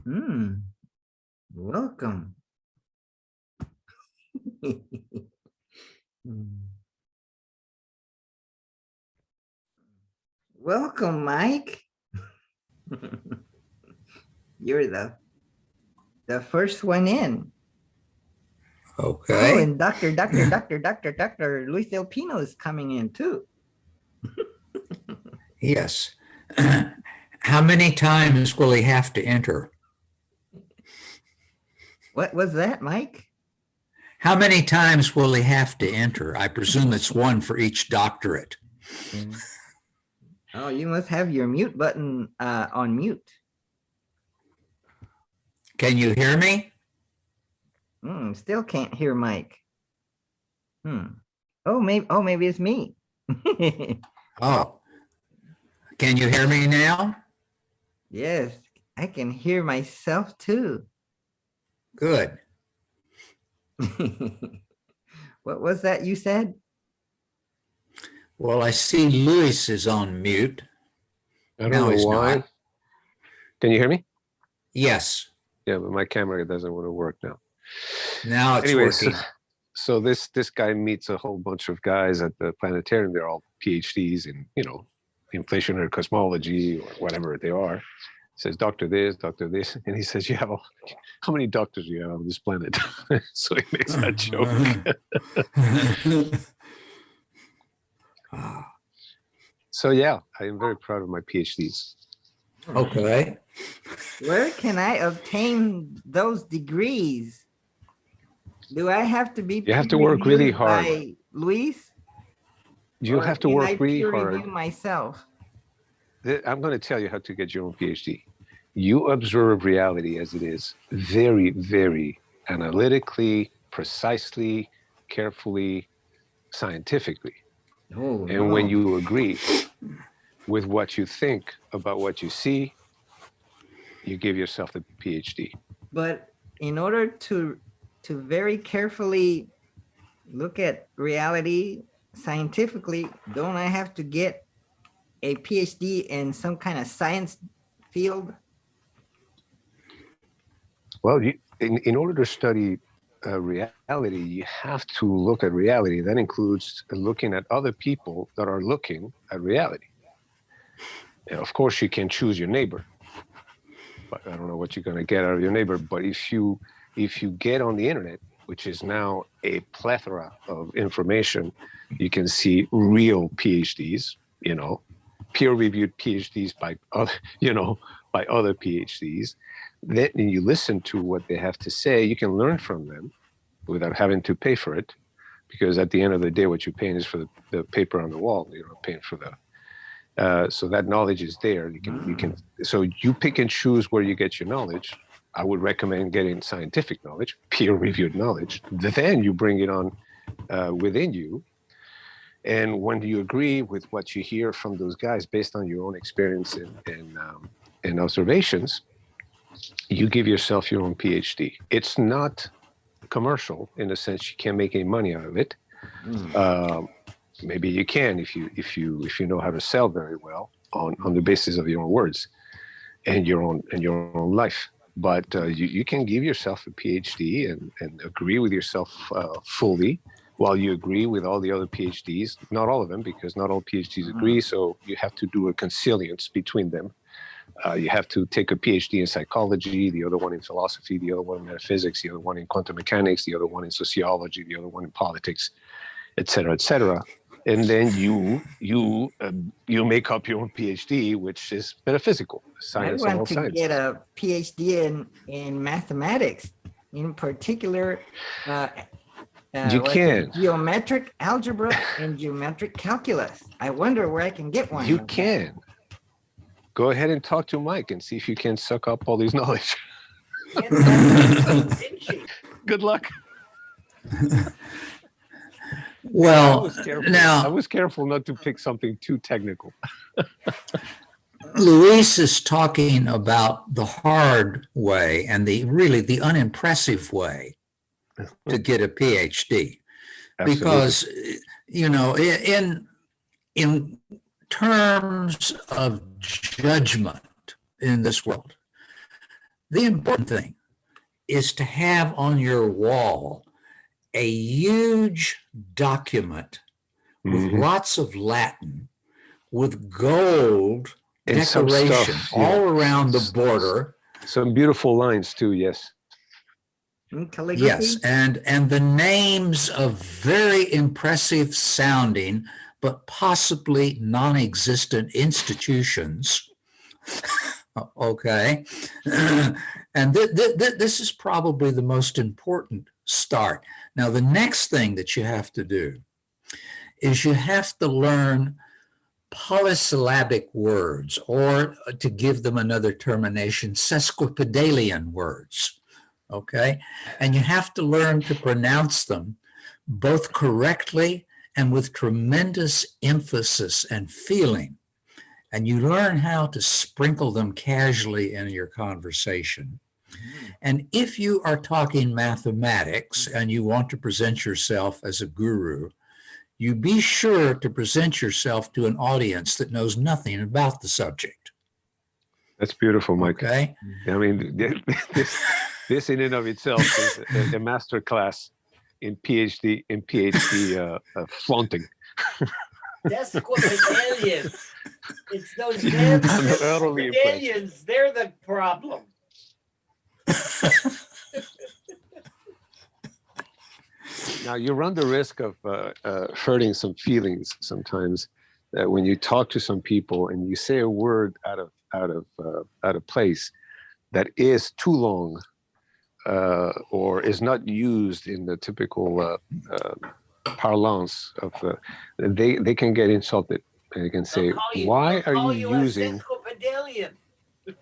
Mm, welcome. Mm. Welcome, Mike. You're the first one in. Oh, Okay. and Dr. Luis Del Pino is coming in too. Yes. How many times will he have to enter? What was that, Mike? How many times will he have to enter? I presume it's one for each doctorate. Oh, you must have your mute button on mute. Can you hear me? Still can't hear Mike. Oh, maybe it's me. Oh, can you hear me now? Yes, I can hear myself too. Good. What was that you said? Well, I see Luis is on mute. I don't No, know he's why. not. Can you hear me? Yes. Yeah, but my camera doesn't want to work now. Now it's Anyway, working. so this guy meets a whole bunch of guys at the planetarium. They're all PhDs in, inflationary cosmology or whatever they are. Says, Doctor this, and he says, how many doctors do you have on this planet? So he makes that joke. So yeah, I am very proud of my PhDs. Okay. Where can I obtain those degrees? Do I have to be? You have to work really hard. By Luis? You have to work really hard. Review myself. I'm going to tell you how to get your own PhD. You observe reality as it is, very, very analytically, precisely, carefully, scientifically. Oh, and when you agree with what you think about what you see, you give yourself a PhD. But in order to very carefully look at reality scientifically, don't I have to get a PhD in some kind of science field? Well, in order to study reality, you have to look at reality. That includes looking at other people that are looking at reality. And of course, you can choose your neighbor, but I don't know what you're going to get out of your neighbor. But if you get on the internet, which is now a plethora of information, you can see real PhDs, peer-reviewed PhDs by other PhDs. Then you listen to what they have to say. You can learn from them without having to pay for it, because at the end of the day, what you're paying is for the paper on the wall. You're not paying for so that knowledge is there. So you pick and choose where you get your knowledge. I would recommend getting scientific knowledge, peer-reviewed knowledge. Then you bring it on within you. And when you agree with what you hear from those guys based on your own experience and observations, you give yourself your own PhD. It's not commercial in the sense you can't make any money out of it. Maybe you can if you know how to sell very well on the basis of your own words and your own life. But you can give yourself a PhD and agree with yourself fully, while you agree with all the other PhDs. Not all of them, because not all PhDs agree. So you have to do a consilience between them. You have to take a PhD in psychology, the other one in philosophy, the other one in metaphysics, the other one in quantum mechanics, the other one in sociology, the other one in politics, et cetera, et cetera. And then you make up your own PhD, which is metaphysical, science of all sciences. I want to get a PhD in mathematics, in particular. You can. Geometric algebra and geometric calculus. I wonder where I can get one. You can. Go ahead and talk to Mike and see if you can suck up all these knowledge. Good luck. Well, I was careful not to pick something too technical. Luis is talking about the hard way and the unimpressive way to get a PhD. Absolutely. Because, in terms of judgment in this world, the important thing is to have on your wall a huge document with lots of Latin, with gold and some decoration stuff, all around the border. Some beautiful lines too. Yes. Calligraphy. Yes, and the names of very impressive sounding, but possibly non-existent institutions. Okay, and this is probably the most important start. Now, the next thing that you have to do is you have to learn polysyllabic words, or to give them another termination, sesquipedalian words. Okay, and you have to learn to pronounce them both correctly and with tremendous emphasis and feeling. And you learn how to sprinkle them casually in your conversation. And if you are talking mathematics and you want to present yourself as a guru, you be sure to present yourself to an audience that knows nothing about the subject. That's beautiful, Mike. Okay. I mean, this in and of itself is a master class in PhD flaunting. Sesquipedalians. It's those damn sesquipedalians. They're the problem. Now you run the risk of hurting some feelings sometimes when you talk to some people and you say a word out of place that is too long or is not used in the typical parlance of they can get insulted. And they can say, "Why are you using?"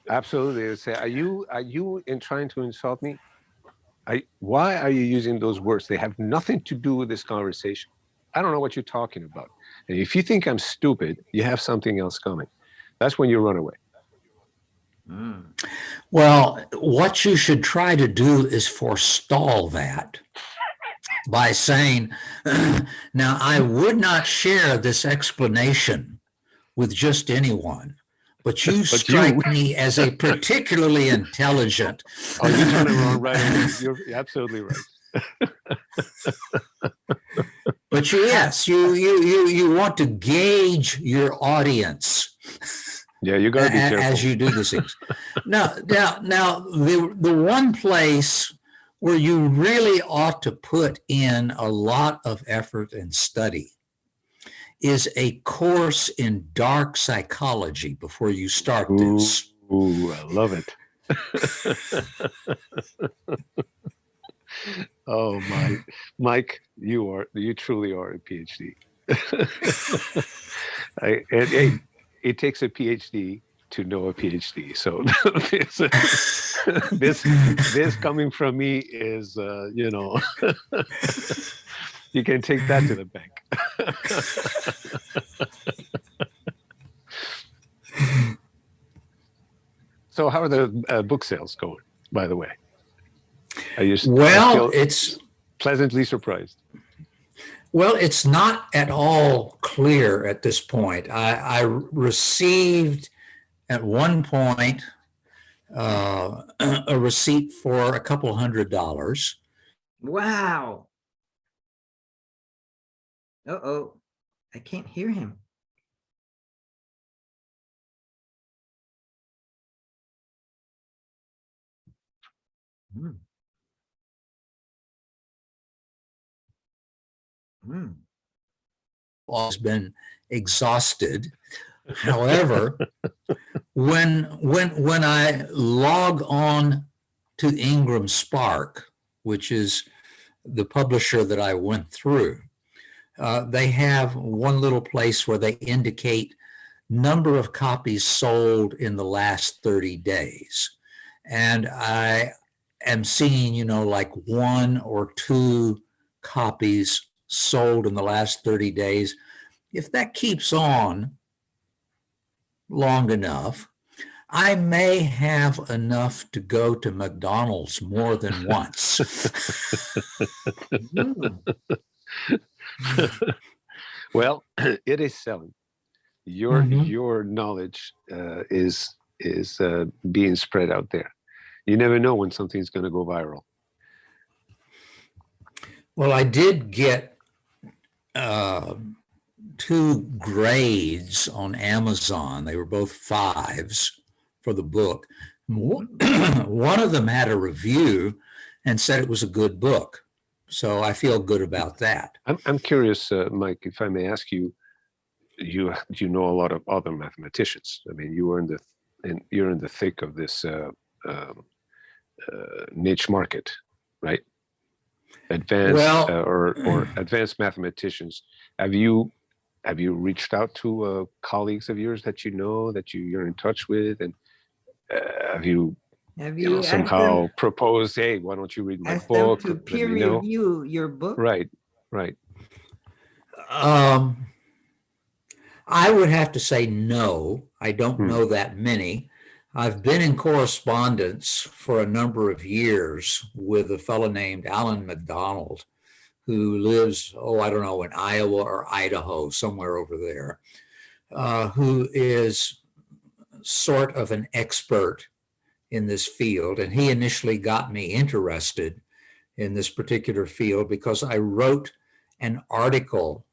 Absolutely, they say, "Are you in trying to insult me? Why are you using those words? They have nothing to do with this conversation. I don't know what you're talking about. And if you think I'm stupid, you have something else coming." That's when you run away. Well, what you should try to do is forestall that by saying, now, I would not share this explanation with just anyone, but you strike me as a particularly intelligent. Oh, you turn it around right away. You're absolutely right. But yes, you want to gauge your audience. Yeah, you got to be careful as you do these things. Now, the one place where you really ought to put in a lot of effort and study is a course in dark psychology before you start this. Ooh, I love it. Oh my, Mike, you truly are a PhD. It takes a PhD to know a PhD. So this coming from me is, you can take that to the bank. So how are the book sales going, by the way? It's pleasantly surprised. Well, it's not at all clear at this point. I received at one point a receipt for $200. Wow. Uh-oh. I can't hear him. Has been exhausted. However, when I log on to Ingram Spark, which is the publisher that I went through, they have one little place where they indicate number of copies sold in the last 30 days. And I am seeing, like 1 or 2 copies sold in the last 30 days. If that keeps on long enough, I may have enough to go to McDonald's more than once. Well, it is selling. your knowledge is being spread out there. You never know when something's going to go viral. Well, I did get 2 grades on Amazon. They were both 5s for the book. One of them had a review and said it was a good book. So I feel good about that. I'm curious, Mike, if I may ask you, you know a lot of other mathematicians. I mean, you're in the thick of this niche market, right? Advanced or advanced mathematicians. Have you reached out to colleagues of yours that you know that you're in touch with, and have you somehow proposed, hey, why don't you read my book? Them to peer review your book? Right. I would have to say no. I don't know that many. I've been in correspondence for a number of years with a fellow named Alan McDonald, who lives, I don't know, in Iowa or Idaho, somewhere over there, who is sort of an expert in this field. And he initially got me interested in this particular field because I wrote an article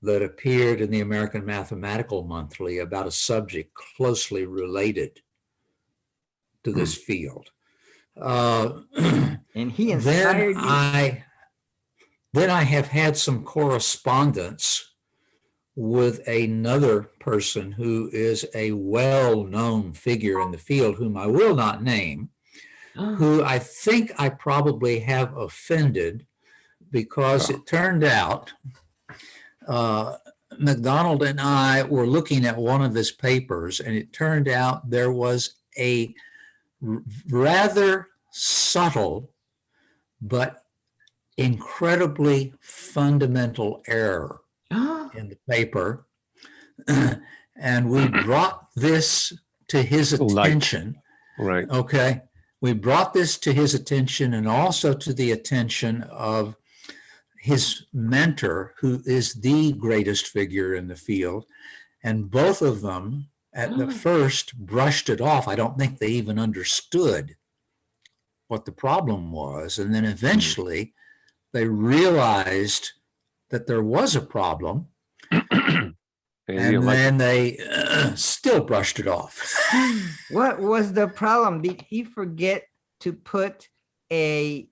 that appeared in the American Mathematical Monthly about a subject closely related to this field. And he inspired you? Then I have had some correspondence with another person who is a well-known figure in the field, whom I will not name, who I think I probably have offended because it turned out McDonald and I were looking at one of his papers, and it turned out there was a rather subtle but incredibly fundamental error in the paper. And we brought this to his attention. Right. Okay. We brought this to his attention and also to the attention of his mentor, who is the greatest figure in the field. And both of them at the first brushed it off. I don't think they even understood what the problem was. And then eventually they realized that there was a problem. And then they still brushed it off. What was the problem? Did he forget to put a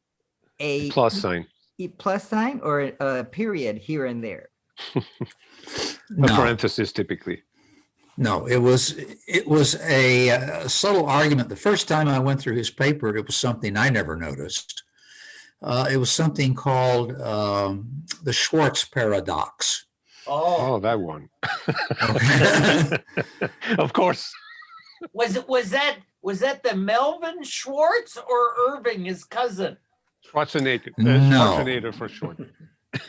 plus sign? Plus sign or a period here and there? A parenthesis typically. No, it was a subtle argument. The first time I went through his paper, it was something I never noticed. It was something called the Schwartz paradox. Oh, that one. Of course. Was that the Melvin Schwartz or Irving, his cousin? Schwarzenegger. No. Schwarzenegger for short.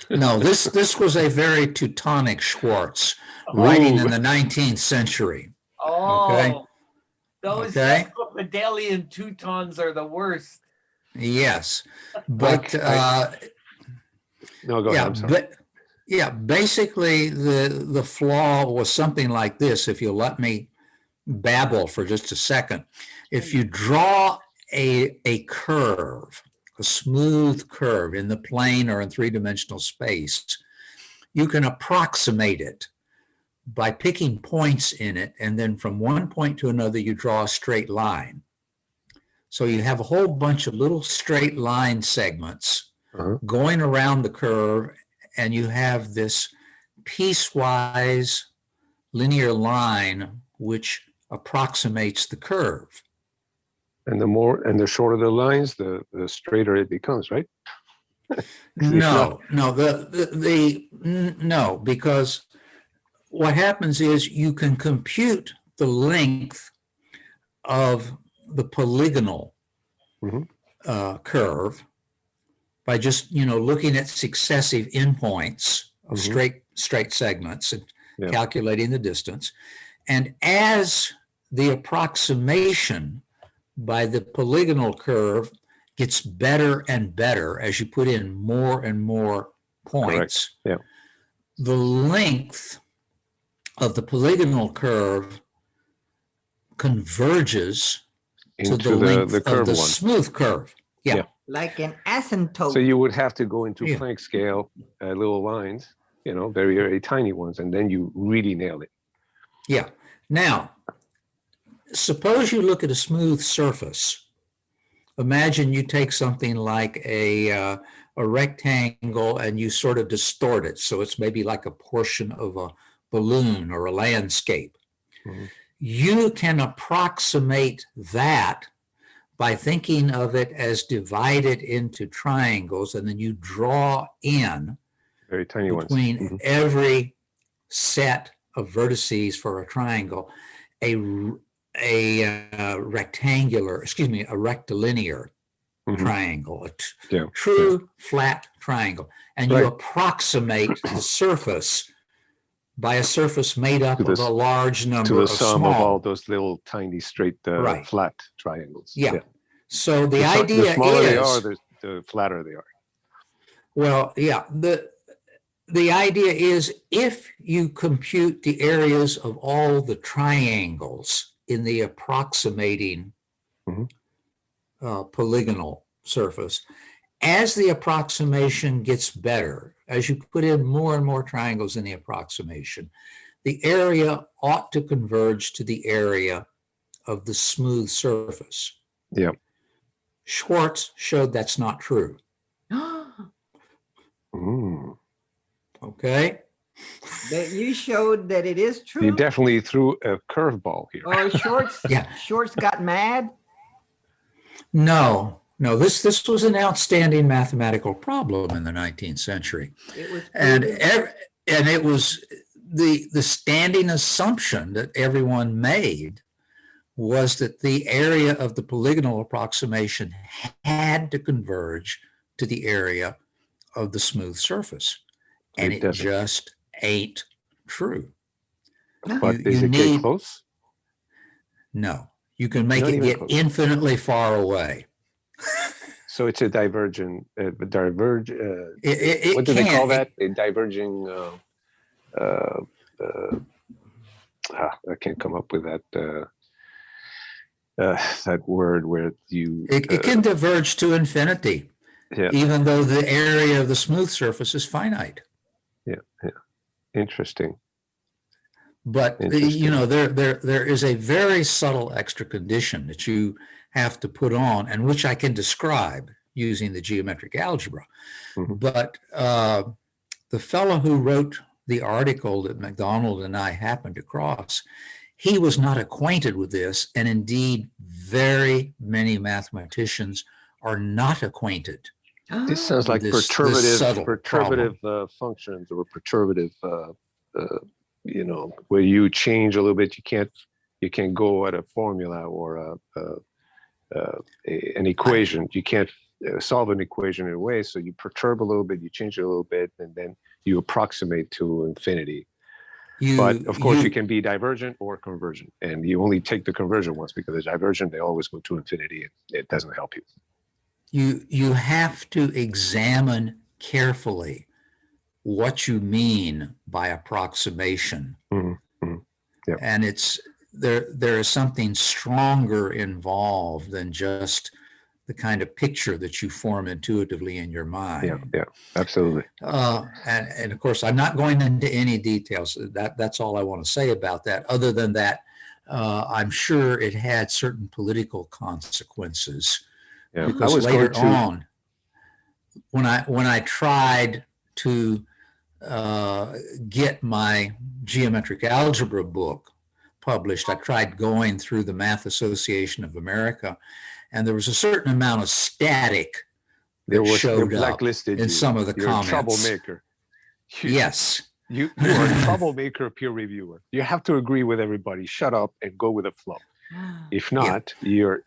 No, this was a very Teutonic Schwartz, writing in the 19th century. Oh, okay? Those Episcopalian Teutons are the worst. Yes, but no, go ahead. I'm sorry. Basically the flaw was something like this. If you'll let me babble for just a second, if you draw a curve, a smooth curve in the plane or in three-dimensional space, you can approximate it by picking points in it, and then from one point to another you draw a straight line. So you have a whole bunch of little straight line segments going around the curve, and you have this piecewise linear line which approximates the curve. And the shorter the lines, the straighter it becomes, right? No, because what happens is you can compute the length of the polygonal curve by just looking at successive endpoints of straight segments and calculating the distance. And as the approximation by the polygonal curve gets better and better as you put in more and more points, the length of the polygonal curve converges to the Into length the of curved the one. smooth curve. Yeah. Yeah. Like an asymptote. So you would have to go into Yeah. Planck scale, little lines, very, very tiny ones, and then you really nail it. Yeah. Now, suppose you look at a smooth surface. Imagine you take something like a rectangle and you sort of distort it. So it's maybe like a portion of a balloon or a landscape. Mm-hmm. You can approximate that by thinking of it as divided into triangles, and then you draw in Very tiny ones. between Mm-hmm. every set of vertices for a triangle a rectangular, a rectilinear Mm-hmm. triangle, Yeah. true flat triangle, and Right. you approximate the surface by a surface made up To of a large To number the of sum of all small. those little tiny straight Right. flat triangles. Yeah. So the The idea smaller they are, is, the flatter they are. well, yeah, the idea is if you compute the areas of all the triangles in the approximating Mhm. Polygonal surface, as the approximation gets better, as you put in more and more triangles in the approximation, the area ought to converge to the area of the smooth surface. Yeah. Schwartz showed that's not true. Mm. Okay. That you showed that it is true. You definitely threw a curveball here. Or Shorts. Yeah. Shorts got mad. No, this was an outstanding mathematical problem in the 19th century. It was And proven. it was the standing assumption that everyone made was that the area of the polygonal approximation had to converge to the area of the smooth surface. And It it doesn't. just ain't true. But does it get close? No, you can make Not it even get close. infinitely far away. So it's a divergent, what It do they call can. that? A diverging, I can't come up with that word where you. It can diverge to infinity, Yeah. even though the area of the smooth surface is finite. Yeah. Interesting. But there is a very subtle extra condition that you have to put on, and which I can describe using the geometric algebra. Mm-hmm. But the fellow who wrote the article that MacDonald and I happened across, he was not acquainted with this, and indeed, very many mathematicians are not acquainted. This sounds like this subtle perturbative functions or perturbative, where you change a little bit. You can't go at a formula or an equation. You can't solve an equation in a way. So you perturb a little bit, you change it a little bit, and then you approximate to infinity. But of course, you can be divergent or convergent, and you only take the convergent ones because the divergent, they always go to infinity. It doesn't help you. You have to examine carefully what you mean by approximation. Mm-hmm. Mm-hmm. Yep. And there is something stronger involved than just the kind of picture that you form intuitively in your mind. Yeah, absolutely. And of course, I'm not going into any details. That's all I want to say about that. Other than that, I'm sure it had certain political consequences. Yeah, because later on, when I tried to get my geometric algebra book published, I tried going through the Math Association of America, and there was a certain amount of static that showed up in some of the comments. You're a troublemaker. Yes. You are a troublemaker peer reviewer. You have to agree with everybody. Shut up and go with the flow. If not, you're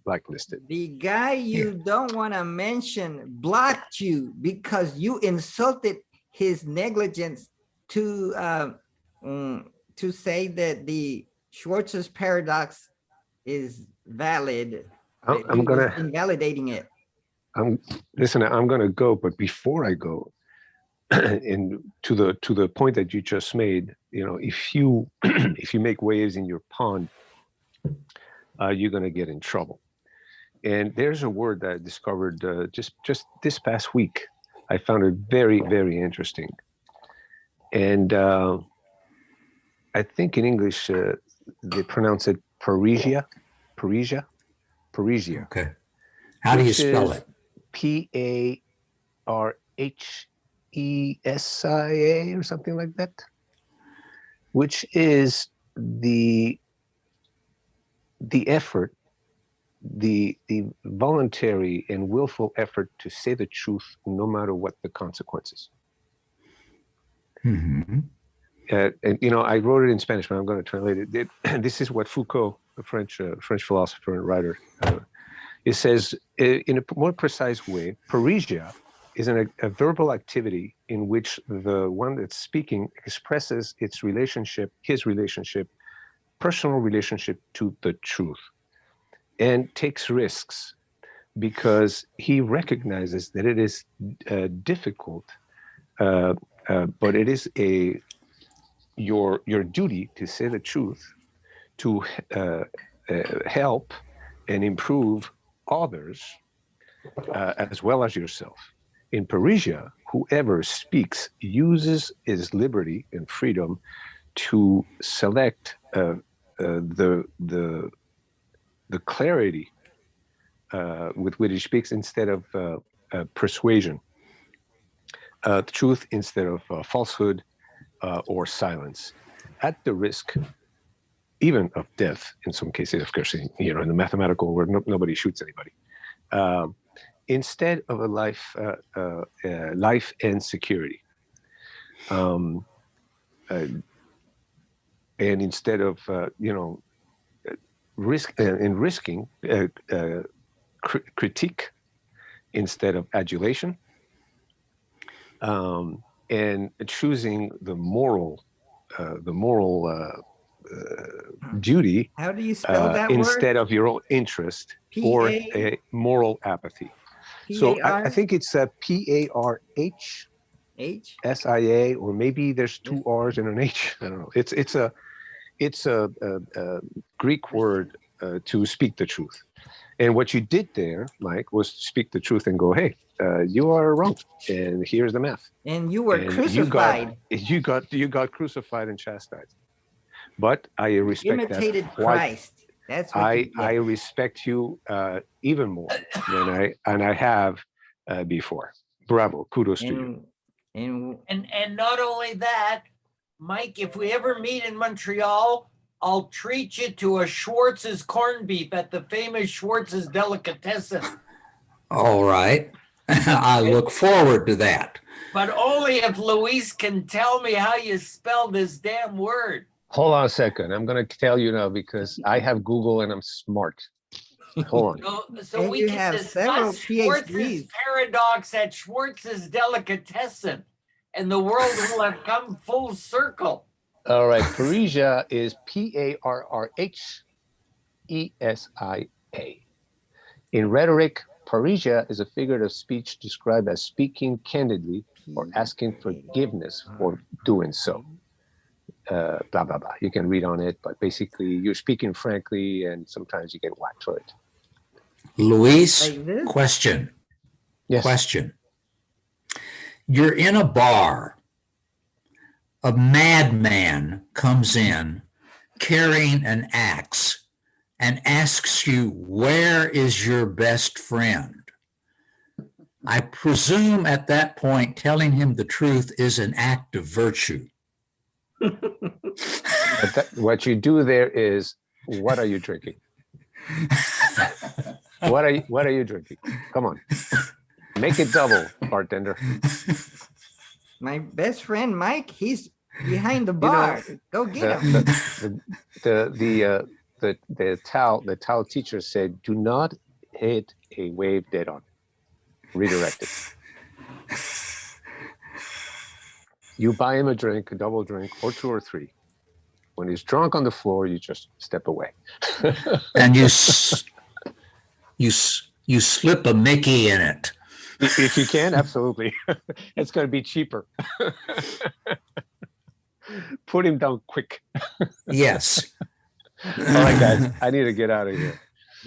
blacklisted. The guy you don't want to mention blocked you because you insulted his negligence to say that the Schwarz's paradox is valid. I'm gonna invalidating it. I'm gonna go, but before I go, and to the point that you just made, if you if you make waves in your pond, you're going to get in trouble. And there's a word that I discovered just this past week. I found it very, very interesting. And I think in English they pronounce it Parisia. Okay. How do you spell it? Parhesia or something like that, which is the effort, the voluntary and willful effort to say the truth no matter what the consequences. Mm-hmm. And I wrote it in Spanish, but I'm going to translate it. This is what Foucault, a French philosopher and writer, it says in a more precise way: parrhesia is a verbal activity in which the one that's speaking expresses his relationship, personal relationship to the truth, and takes risks because he recognizes that it is difficult, but it is your duty to say the truth, to help and improve others as well as yourself. In parrhesia, whoever speaks uses his liberty and freedom to select the clarity with which he speaks instead of persuasion, truth instead of falsehood or silence, at the risk even of death in some cases. Of course, in the mathematical world, nobody shoots anybody. Instead of a life and security, and instead of risking critique instead of adulation, and choosing the moral duty. How do you spell that instead word? of your own interest or a moral apathy. So I think it's a PARHSIA, or maybe there's two R's and an H. I don't know. It's a Greek word to speak the truth. And what you did there, Mike, was to speak the truth and go, hey, you are wrong, and here's the math. And you were crucified. You got crucified and chastised. But I respect imitated that. Christ. That's what I respect you even more than I have before. Bravo, kudos to you. And not only that, Mike, if we ever meet in Montreal, I'll treat you to a Schwartz's corned beef at the famous Schwartz's delicatessen. All right. I look forward to that. But only if Luis can tell me how you spell this damn word. Hold on a second. I'm going to tell you now because I have Google and I'm smart. Hold on. So we can have discuss Schwartz's paradox at Schwartz's delicatessen, and the world will have come full circle. All right. Parrhesia is Parrhesia. In rhetoric, parrhesia is a figure of speech described as speaking candidly or asking forgiveness for doing so. Blah, blah, blah. You can read on it, but basically you're speaking frankly and sometimes you get whacked for it. Luis, question. Yes. Question. You're in a bar. A madman comes in carrying an axe and asks you, where is your best friend? I presume at that point telling him the truth is an act of virtue. What you do there is, what are you drinking? What are you drinking? Come on, make it double, bartender. My best friend Mike, he's behind the bar. Go get him. The Tao teacher said, do not hit a wave dead on. Redirect it. You buy him a drink, a double drink, or two or three. When he's drunk on the floor, you just step away. And you slip a Mickey in it. If you can, absolutely. It's going to be cheaper. Put him down quick. Yes. All right, guys, I need to get out of here.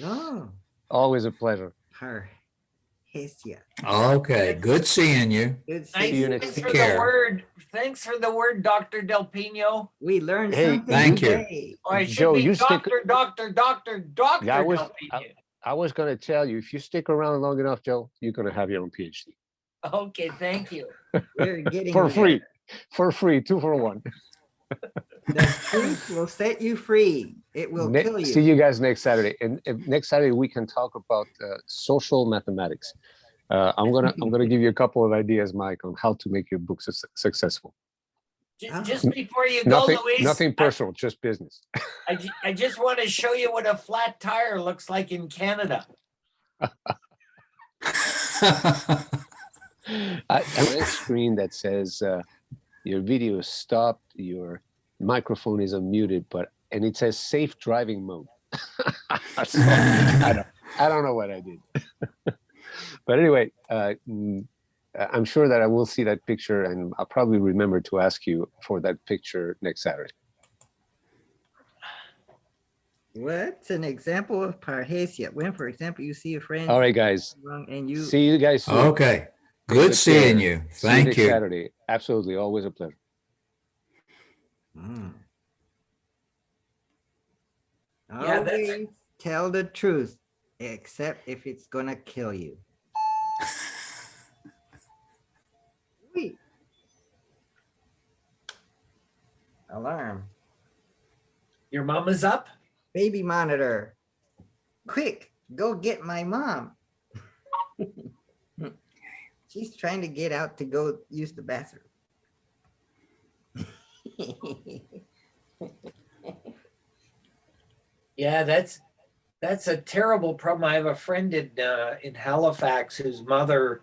Oh, Always a pleasure. Parhesia. Okay, good seeing you. Good Nice. See you seeing next Thanks week. for Take care. the word. Thanks for the word, Dr. Del Pino. We learned Hey, something thank you. today. Or I should Joe, be you stick- Dr. Yeah, Del Pino. I was going to tell you, if you stick around long enough, Joe, you're going to have your own PhD. Okay, thank you. We're getting For there. free. For free, 2 for 1. The truth will set you free. It will kill you. See you guys next Saturday. And next Saturday we can talk about social mathematics. I'm gonna give you a couple of ideas, Mike, on how to make your book successful. Just before you go, Luis, Nothing personal, just business. I just want to show you what a flat tire looks like in Canada. I have a screen that says your video is stopped, your microphone is unmuted, and it says safe driving mode. So, I don't know what I did. But anyway, I'm sure that I will see that picture, and I'll probably remember to ask you for that picture next Saturday. What's an example of parhesia? When, for example, you see a friend All right, guys. wrong and you See you guys soon. Okay, good Take seeing care. you. See you Thank next you. Saturday. Absolutely, always a pleasure. Yeah, that's- always tell the truth, except if it's gonna kill you. Wait. Alarm. Your mom is up? Baby monitor. Quick, go get my mom. She's trying to get out to go use the bathroom. Yeah, that's a terrible problem. I have a friend in Halifax whose mother,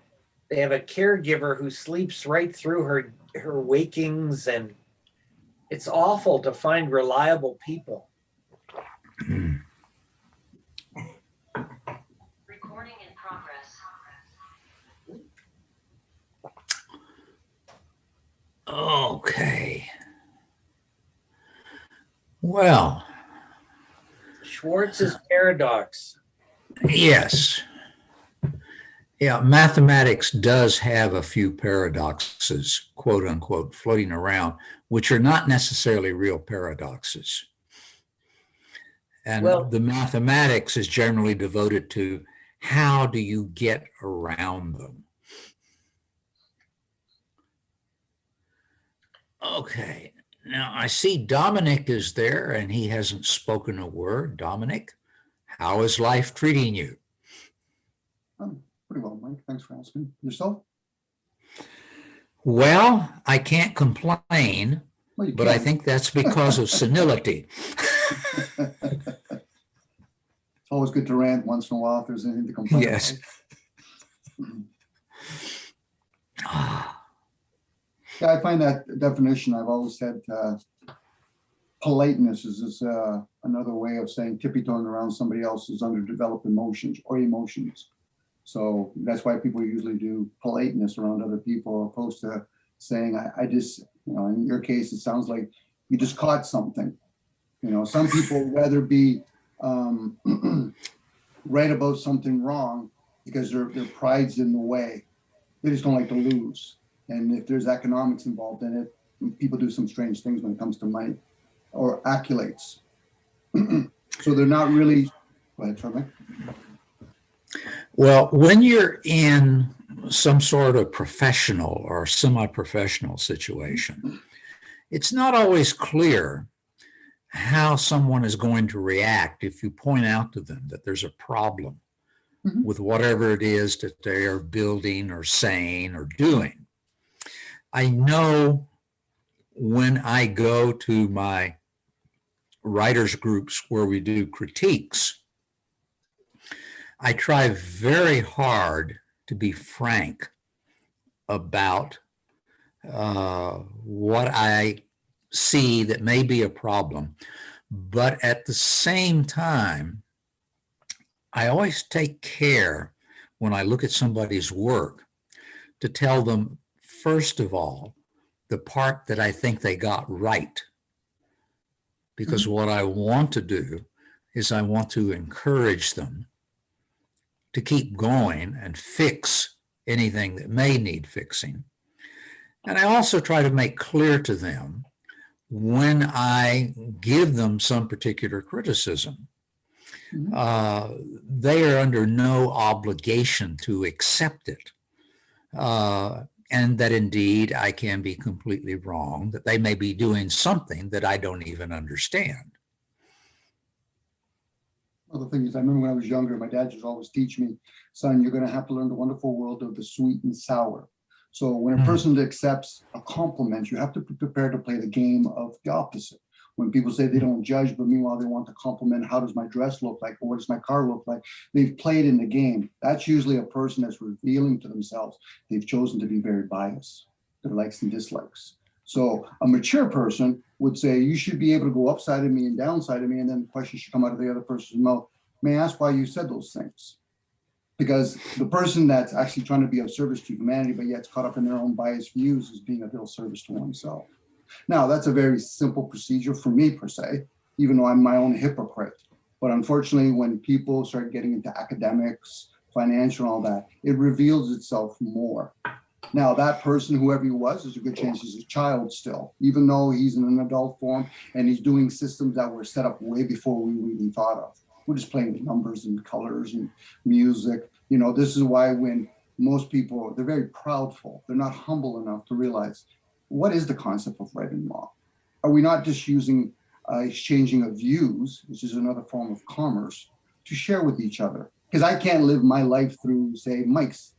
they have a caregiver who sleeps right through her wakings, and it's awful to find reliable people. Recording in progress. Okay. Well, Schwarz's paradox. yes. Yeah, mathematics does have a few paradoxes, quote unquote, floating around, which are not necessarily real paradoxes. And Well- the mathematics is generally devoted to how do you get around them. Okay, now I see Dominic is there and he hasn't spoken a word. Dominic, how is life treating you? Pretty well, Mike. Thanks for asking. Yourself? Well, I can't complain, Well, you but I can. think that's because of senility. It's always good to rant once in a while if there's anything to complain Yes. about. Yeah, I find that definition, I've always said politeness is another way of saying tippy-toeing around somebody else's underdeveloped emotions or emotions. So that's why people usually do politeness around other people, opposed to saying, I just, in your case, it sounds like you just caught something. Some people rather be right about something wrong because their pride's in the way. They just don't like to lose. And if there's economics involved in it, people do some strange things when it comes to money or accolades. So they're not really, go ahead, Charlie. Well, when you're in some sort of professional or semi-professional situation, it's not always clear how someone is going to react if you point out to them that there's a problem with whatever it is that they are building or saying or doing. I know when I go to my writers groups where we do critiques, I try very hard to be frank about what I see that may be a problem. But at the same time, I always take care when I look at somebody's work to tell them, first of all, the part that I think they got right. Because what I want to do is I want to encourage them to keep going and fix anything that may need fixing. And I also try to make clear to them when I give them some particular criticism, they are under no obligation to accept it. And that indeed I can be completely wrong, that they may be doing something that I don't even understand. Well, the thing is, I remember when I was younger, my dad used to always teach me, son, you're going to have to learn the wonderful world of the sweet and sour. So when a person accepts a compliment, you have to be prepared to play the game of the opposite. When people say they don't judge, but meanwhile they want to compliment, how does my dress look like, or what does my car look like? They've played in the game. That's usually a person that's revealing to themselves they've chosen to be very biased, their likes and dislikes. So a mature person would say, you should be able to go upside of me and downside of me, and then the question should come out of the other person's mouth. May I ask why you said those things? Because the person that's actually trying to be of service to humanity, but yet caught up in their own biased views, is being of ill service to oneself. Now, that's a very simple procedure for me, per se, even though I'm my own hypocrite. But unfortunately, when people start getting into academics, financial, and all that, it reveals itself more. Now, that person, whoever he was, there's a good chance he's a child still, even though he's in an adult form and he's doing systems that were set up way before we even thought of. We're just playing with numbers and colors and music. You know, this is why when most people, they're very proudful, they're not humble enough to realize, what is the concept of right and wrong? Are we not just using exchanging of views, which is another form of commerce, to share with each other? Because I can't live my life through, say, Mike's.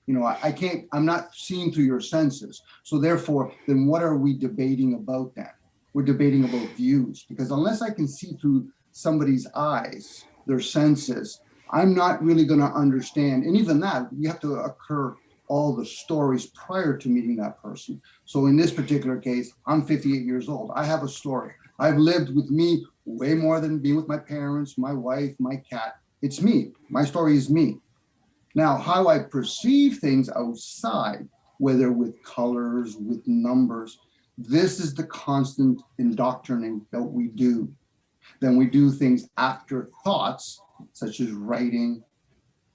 You know, I can't, I'm not seeing through your senses. So therefore, then what are we debating about then? We're debating about views, because unless I can see through somebody's eyes, their senses, I'm not really going to understand. And even that, you have to occur all the stories prior to meeting that person. So in this particular case, I'm 58 years old. I have a story. I've lived with me way more than being with my parents, my wife, my cat. It's me. My story is me. Now, how I perceive things outside, whether with colors, with numbers, this is the constant indoctrinating that we do. Then we do things after thoughts, such as writing,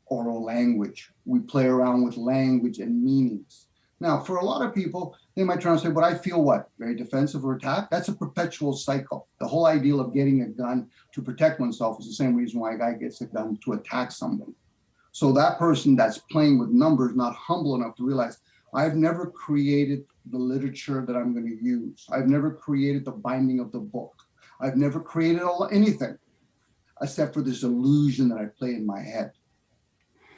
oral language. We play around with language and meanings. Now, for a lot of people, they might try and say, but I feel what? Very defensive or attacked? That's a perpetual cycle. The whole ideal of getting a gun to protect oneself is the same reason why a guy gets a gun to attack somebody. So that person that's playing with numbers, not humble enough to realize, I've never created the literature that I'm going to use. I've never created the binding of the book. I've never created anything except for this illusion that I play in my head.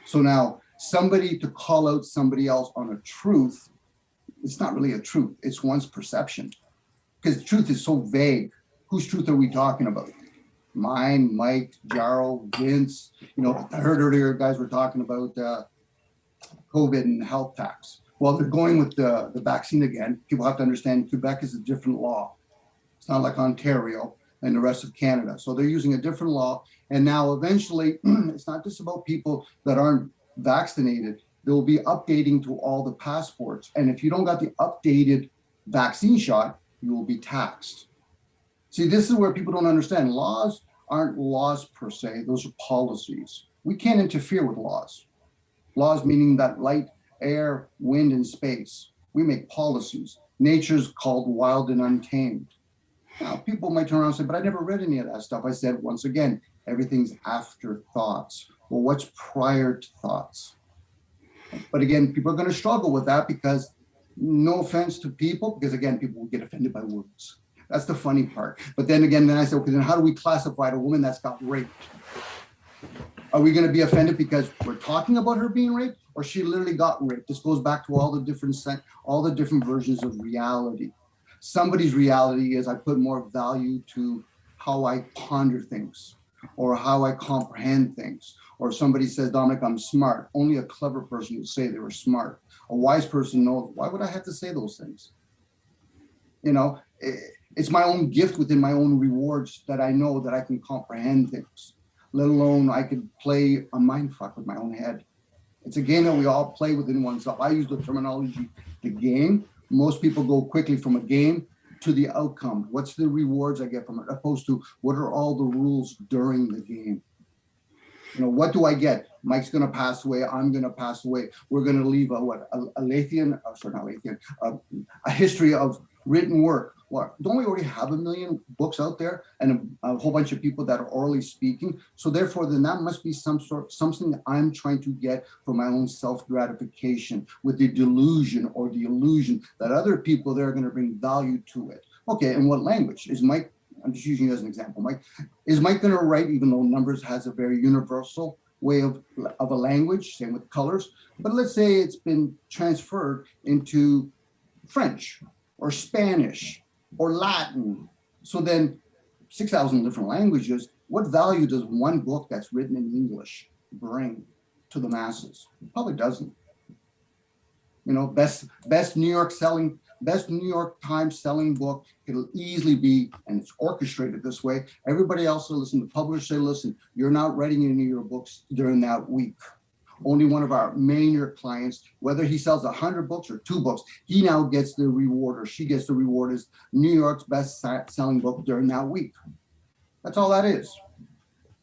So now somebody to call out somebody else on a truth, it's not really a truth, it's one's perception. Because truth is so vague. Whose truth are we talking about? Mine, Mike, Jarro, Vince. You know, I heard earlier guys were talking about COVID and health tax. Well, they're going with the vaccine again. People have to understand Quebec is a different law. It's not like Ontario and the rest of Canada. So they're using a different law. And now eventually, it's not just about people that aren't vaccinated. They'll be updating to all the passports. And if you don't got the updated vaccine shot, you will be taxed. See, this is where people don't understand. Laws aren't laws per se. Those are policies. We can't interfere with laws. Laws meaning that light, air, wind, and space. We make policies. Nature's called wild and untamed. Now, people might turn around and say, but I never read any of that stuff. I said, once again, everything's after thoughts. Well, what's prior to thoughts? But again, people are going to struggle with that because, no offense to people, because again, people will get offended by words. That's the funny part. But then again, then I said, okay, then how do we classify a woman that's got raped? Are we going to be offended because we're talking about her being raped, or she literally got raped? This goes back to all the different versions of reality. Somebody's reality is I put more value to how I ponder things or how I comprehend things. Or somebody says, Dominic, I'm smart. Only a clever person would say they were smart. A wise person knows, why would I have to say those things? You know, it's my own gift within my own rewards that I know that I can comprehend things, let alone I could play a mind fuck with my own head. It's a game that we all play within oneself. I use the terminology, the game. Most people go quickly from a game to the outcome. What's the rewards I get from it, opposed to what are all the rules during the game? You know, what do I get? Mike's going to pass away. I'm going to pass away. We're going to leave a history of written work. Well, don't we already have 1 million books out there and a whole bunch of people that are orally speaking? So therefore, then that must be something I'm trying to get for my own self-gratification with the delusion or the illusion that other people there are going to bring value to it. Okay, and what language is Mike? I'm just using you as an example. Mike, is Mike going to write, even though numbers has a very universal way of a language, same with colors, but let's say it's been transferred into French or Spanish or Latin. So then 6,000 different languages, what value does one book that's written in English bring to the masses? It probably doesn't. You know, best New York Times selling book, it'll easily be, and it's orchestrated this way. Everybody else will listen, the publishers say, listen, you're not writing any of your books during that week. Only one of our major clients, whether he sells 100 books or 2 books, he now gets the reward, or she gets the reward as New York's best selling book during that week. That's all that is.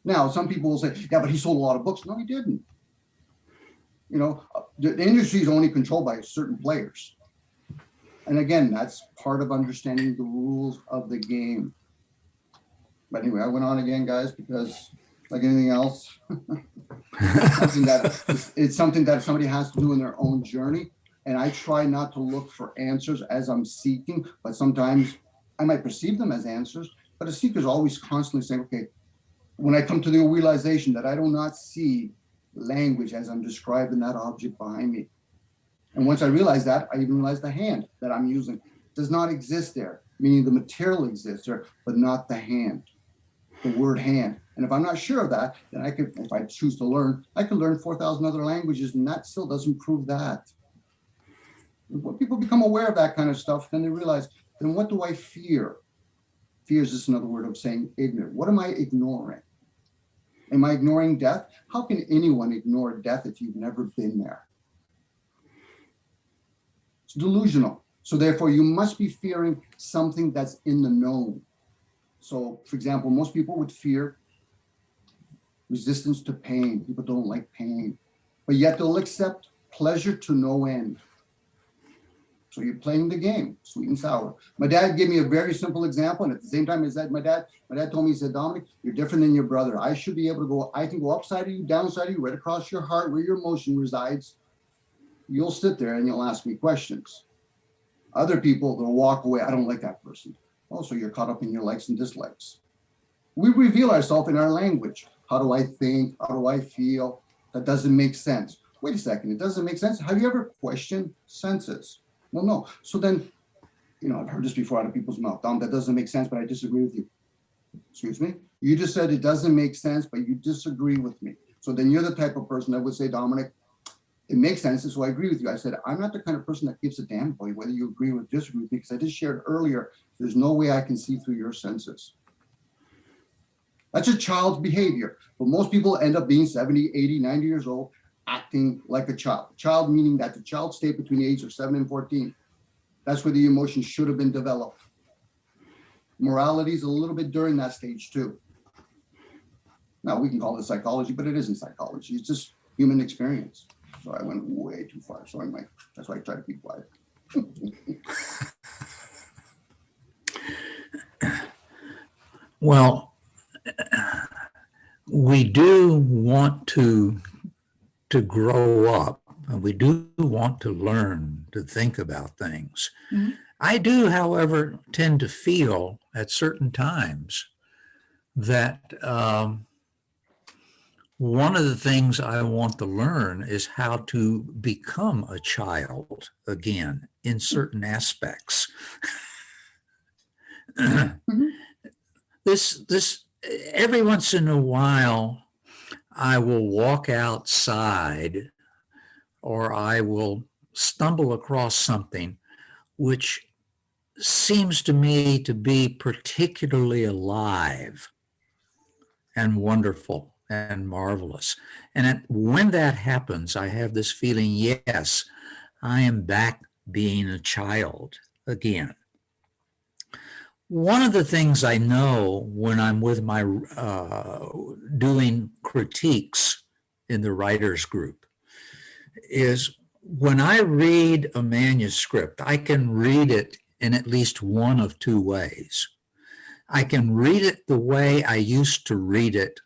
Now, some people will say, yeah, but he sold a lot of books. No, he didn't. You know, the industry is only controlled by certain players. And again, that's part of understanding the rules of the game. But anyway, I went on again, guys, because like anything else, it's something that somebody has to do in their own journey. And I try not to look for answers as I'm seeking, but sometimes I might perceive them as answers, but a seeker is always constantly saying, okay, when I come to the realization that I do not see language as I'm describing that object behind me. And once I realize that, I even realize the hand that I'm using does not exist there, meaning the material exists there, but not the hand, the word hand. And if I'm not sure of that, then I could, if I choose to learn, I could learn 4,000 other languages, and that still doesn't prove that. When people become aware of that kind of stuff, then they realize, then what do I fear? Fear is just another word of saying ignorant. What am I ignoring? Am I ignoring death? How can anyone ignore death if you've never been there? It's delusional. So therefore, you must be fearing something that's in the known. So, for example, most people would fear resistance to pain. People don't like pain, but yet they'll accept pleasure to no end. So you're playing the game, sweet and sour. My dad gave me a very simple example, and at the same time as that, my dad told me, he said, Dominic, you're different than your brother. I should be able to go, I can go upside of you, downside of you, right across your heart where your emotion resides. You'll sit there and you'll ask me questions. Other people, they'll walk away. I don't like that person. Oh, so you're caught up in your likes and dislikes. We reveal ourselves in our language. How do I think? How do I feel? That doesn't make sense. Wait a second, it doesn't make sense. Have you ever questioned senses? Well, no. So then, you know, I've heard this before out of people's mouth. Dom, that doesn't make sense, but I disagree with you. Excuse me? You just said it doesn't make sense, but you disagree with me. So then you're the type of person that would say, Dominic, it makes sense, so I agree with you. I said, I'm not the kind of person that gives a damn about whether you agree or disagree with me, because I just shared earlier, there's no way I can see through your senses. That's a child's behavior. But most people end up being 70, 80, 90 years old, acting like a child. Child meaning that the child state between the age of 7 and 14. That's where the emotions should have been developed. Morality is a little bit during that stage too. Now we can call it psychology, but it isn't psychology. It's just human experience. So I went way too far. So that's why I try to keep quiet. Well, we do want to grow up, and we do want to learn to think about things. Mm-hmm. I do, however, tend to feel at certain times that one of the things I want to learn is how to become a child again in certain aspects. Mm-hmm. This every once in a while, I will walk outside or I will stumble across something which seems to me to be particularly alive and wonderful. and marvelous. And when that happens, I have this feeling, yes, I am back being a child again. One of the things I know when I'm with my doing critiques in the writers group is when I read a manuscript, I can read it in at least one of two ways. I can read it the way I used to read it